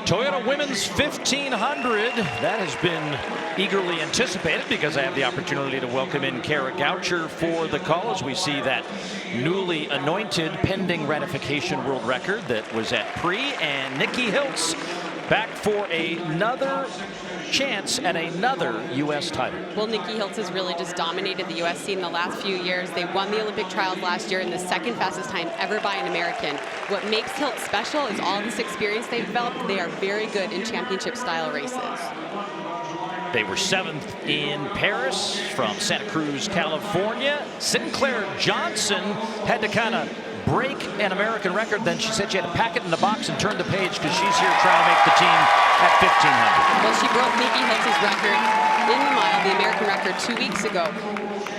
Toyota Women's 1500. That has been eagerly anticipated because I have the opportunity to welcome in Kara Goucher for the call as we see that newly anointed pending ratification world record that was at pre, and Nikki Hiltz back for another chance at another U.S. title. Well, Nikki Hiltz has really just dominated the U.S. scene the last few years. They won the Olympic trials last year in the second fastest time ever by an American. What makes Hiltz special is all this experience they've developed. They are very good in championship-style races. They were 7th in Paris from Santa Cruz, California. Sinclair Johnson had to kind of break an American record. Then she said she had to pack it in the box and turn the page because she's here trying to make the team at 1500. Well, she broke Nikki Hiltz's record in the mile, the American record, 2 weeks ago.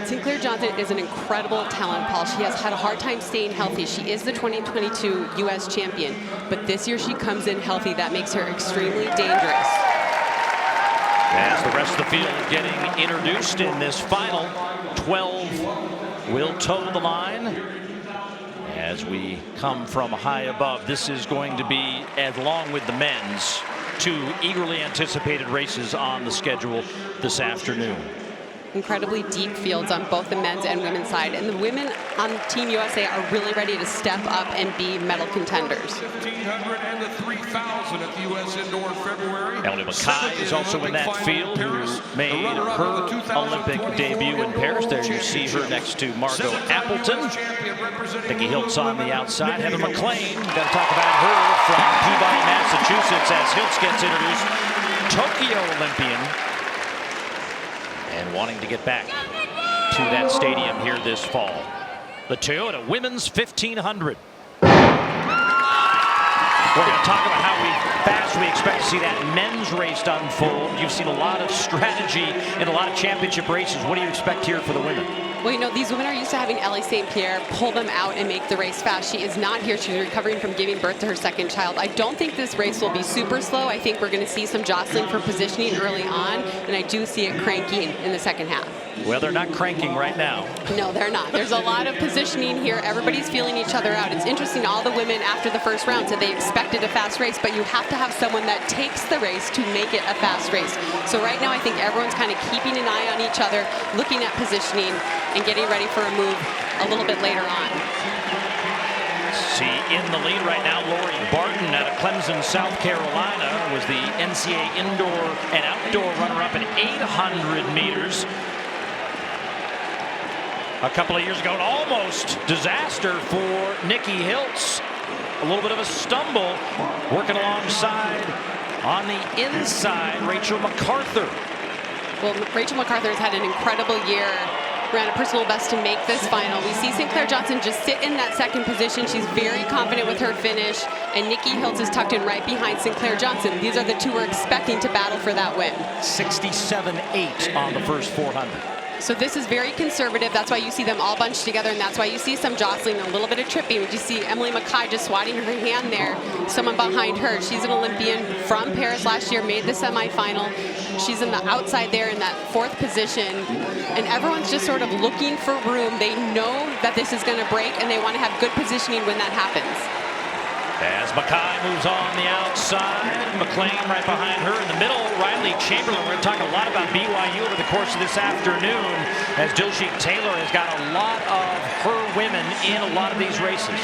Sinclair Johnson is an incredible talent, Paul. She has had a hard time staying healthy. She is the 2022 U.S. champion, but this year she comes in healthy. That makes her extremely dangerous. As the rest of the field getting introduced in this final 12 will toe the line. As we come from high above, this is going to be, along with the men's, two eagerly anticipated races on the schedule this afternoon. Incredibly deep fields on both the men's and women's side, and the women on Team USA are really ready to step up and be medal contenders. 1500 and the 3000 at the U.S. Indoor in February. Emily Mackay is also in that field, who made her Olympic debut in Paris. There you see her next to Margot Appleton. Nikki Hiltz on the outside. Heather McLean, got to talk about her from Peabody, Massachusetts, as Hiltz gets introduced. Tokyo Olympian, and wanting to get back to that stadium here this fall. The Toyota Women's 1500. We're going to talk about how fast we expect to see that men's race unfold. You've seen a lot of strategy in a lot of championship races. What do you expect here for the women? Well, you know, these women are used to having Ellie St. Pierre pull them out and make the race fast. She is not here. She's recovering from giving birth to her second child. I don't think this race will be super slow. I think we're going to see some jostling for positioning early on, and I do see it cranking in the second half. Well, they're not cranking right now. No, they're not. There's a lot of positioning here. Everybody's feeling each other out. It's interesting, all the women after the first round said they expected a fast race, but you have to have someone that takes the race to make it a fast race. So right now I think everyone's kind of keeping an eye on each other, looking at positioning, and getting ready for a move a little bit later on. See, in the lead right now, Lori Barton out of Clemson, South Carolina, was the NCAA indoor and outdoor runner-up in 800 meters. A couple of years ago, an almost disaster for Nikki Hiltz. A little bit of a stumble, working alongside on the inside, Rachel MacArthur. Well, Rachel MacArthur has had an incredible year. Ran a personal best to make this final. We see Sinclair Johnson just sit in that second position. She's very confident with her finish, and Nikki Hiltz is tucked in right behind Sinclair Johnson. These are the two we're expecting to battle for that win. 67.8 on the first 400. So this is very conservative. That's why you see them all bunched together, and that's why you see some jostling, a little bit of tripping. You see Emily Mackay just swatting her hand there. Someone behind her. She's an Olympian from Paris last year, made the semifinal. She's in the outside there in that fourth position, and everyone's just sort of looking for room. They know that this is going to break, and they want to have good positioning when that happens. As Mackay moves on the outside, McLean right behind her in the middle. Riley Chamberlain. We're going to talk a lot about BYU over the course of this afternoon, as Diljeet Taylor has got a lot of her women in a lot of these races.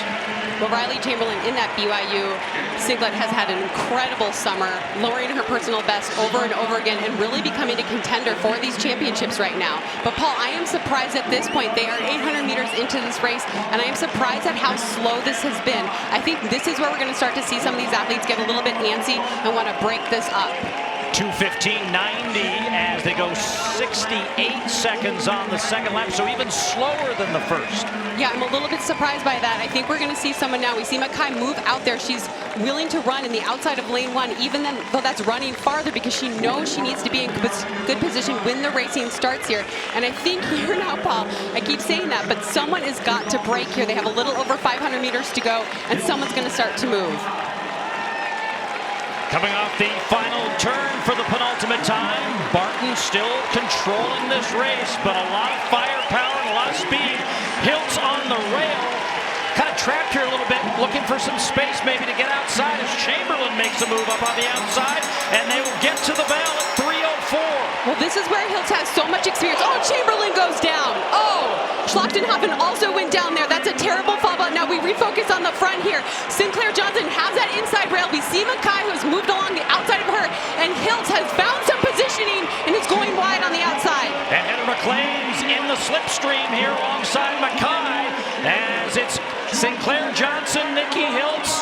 Well, Riley Chamberlain in that BYU singlet has had an incredible summer, lowering her personal best over and over again and really becoming a contender for these championships right now. But Paul, I am surprised at this point. They are 800 meters into this race, and I am surprised at how slow this has been. I think this is where we're going to start to see some of these athletes get a little bit antsy and want to break this up. 2:15.90 as they go 68 seconds on the second lap, so even slower than the first. Yeah, I'm a little bit surprised by that. I think we're going to see someone now. We see Mackay move out there. She's willing to run in the outside of lane one, even though that's running farther, because she knows she needs to be in good position when the racing starts here. And I think here now, Paul, I keep saying that, but someone has got to break here. They have a little over 500 meters to go, and someone's going to start to move. Coming off the final turn for the penultimate time, Barton still controlling this race, but a lot of firepower and a lot of speed. Hiltz on the rail, kind of trapped here a little bit, looking for some space maybe to get outside as Chamberlain makes makes a move up on the outside, and they will get to the bell at 3:04. Well, this is where Hiltz has so much experience. Oh, Chamberlain goes down. Oh, Schlachtenhofen also went down there. That's a terrible fall, but now we refocus on the front here. Sinclair Johnson has that inside rail. We see Mackay, who has moved along the outside of her, and Hiltz has found some positioning and is going wide on the outside. And Heather McLean's in the slipstream here alongside Mackay, as it's Sinclair Johnson, Nikki Hiltz,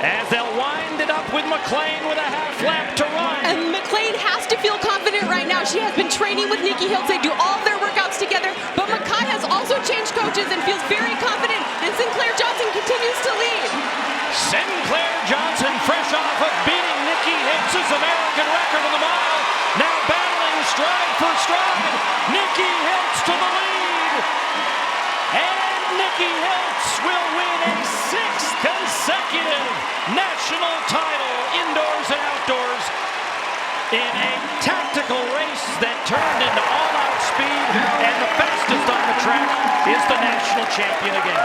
as they'll wind it up with McLean with a half lap to run. And McLean has to feel confident right now. She has been training with Nikki Hiltz. They do all of their workouts together, but Mackay has also changed coaches and feels very confident, and Sinclair Johnson continues to lead. Sinclair Johnson, fresh off of beating Nikki Hiltz's American record in the mile, now battling stride for stride. Nikki Hiltz to the lead, and Nikki Hiltz will win a 6th consecutive national title, indoors and outdoors, in a tactical race that turned into all-out speed, and the fastest on the track is the national champion again.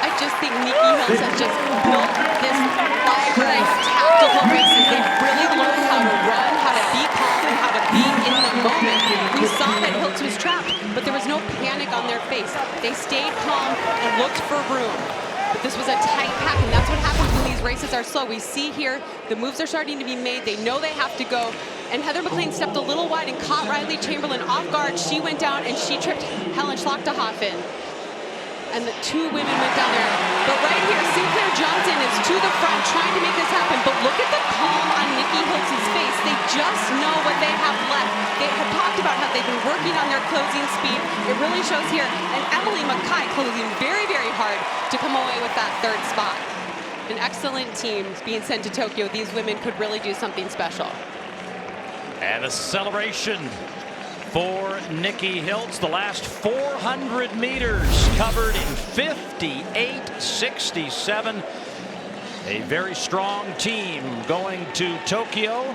I just think Nikki Hiltz has just built this library of tactical races. They've really learned how to run, how to be calm, and how to be in the moment. We saw that Hiltz was trapped, but there was no panic on their face. They stayed calm and looked for room. But this was a tight pack, and that's what happens when these races are slow. We see here the moves are starting to be made. They know they have to go. And Heather McLean stepped a little wide and caught Riley Chamberlain off guard. She went down and she tripped Helen Schlachtenhofen. And the two women went down there. But right here, Sinclair Johnson is to the front trying to make this happen. But look at the calm on Nikki Hiltz's face. They just know what they have left. They have talked about how they've been working on their closing speed. It really shows here. And Emily Mackay closing very, very hard to come away with that 3rd spot. An excellent team being sent to Tokyo. These women could really do something special. And a celebration for Nikki Hiltz. The last 400 meters covered in 58:67. A very strong team going to Tokyo.